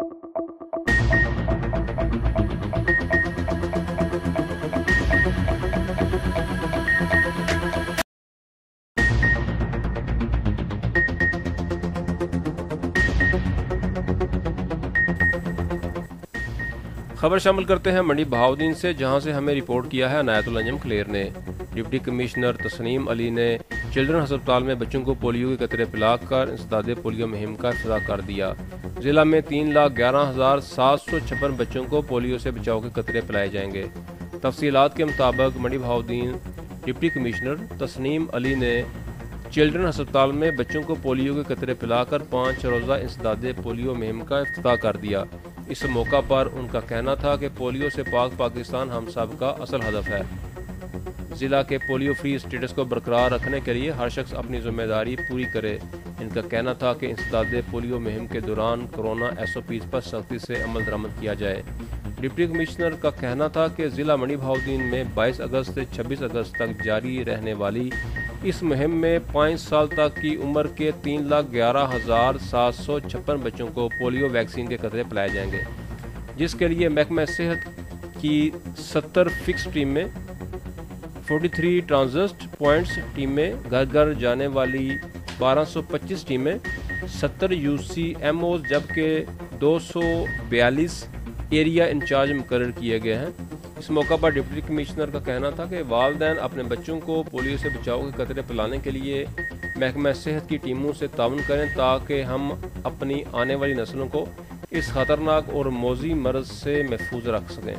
خبر شامل کرتے ہیں منڈی بہاؤدین سے، جہاں سے ہمیں رپورٹ کیا ہے عنایت الانجم کلیر نے۔ ڈپٹی کمشنر تسنیم علی نے چلڈرن ہسپتال میں بچوں کو پولیو کے قطرے پلا کر انسداد پولیو مہم کا افتتاح کر دیا۔ ضلع میں 3,11,756 بچوں کو پولیو سے بچاؤ کے قطرے پلائے جائیں گے۔ تفصیلات کے مطابق منڈی بہاؤدین ڈپٹی کمشنر تسنیم علی نے چلڈرن ہسپتال میں بچوں کو پولیو کے قطرے پلا کر 5 روزہ انسداد پولیو مہم کا افتتاح کر دیا۔ اس موقع پر ان کا کہنا تھا کہ پولیو سے پاک پاکستان ہم سب کا اصل ہدف ہے۔ ضلع کے پولیو فری اسٹیٹس کو برقرار رکھنے کے لیے ہر شخص اپنی ذمہ داری پوری کرے۔ ان کا کہنا تھا کہ انسداد پولیو مہم کے دوران کورونا SOPs پر سختی سے عمل درآمد کیا جائے۔ ڈپٹی کمشنر کا کہنا تھا کہ ضلع منڈی بہاؤدین میں 22 اگست سے 26 اگست تک جاری رہنے والی اس مہم میں 5 سال تک کی عمر کے 3,11,756 بچوں کو پولیو ویکسین کے قطرے پلائے جائیں گے، جس کے لیے محکمہ صحت کی 70 فکس ٹیمیں، 43 ٹرانزسٹ پوائنٹس ٹیمیں، گھر گھر جانے والی 1225 ٹیمیں، 70 UCMOs جبکہ 242 ایریا انچارج مقرر کیے گئے ہیں۔ اس موقع پر ڈپٹی کمشنر کا کہنا تھا کہ والدین اپنے بچوں کو پولیو سے بچاؤ کے قطرے پلانے کے لیے محکمہ صحت کی ٹیموں سے تعاون کریں تاکہ ہم اپنی آنے والی نسلوں کو اس خطرناک اور موذی مرض سے محفوظ رکھ سکیں۔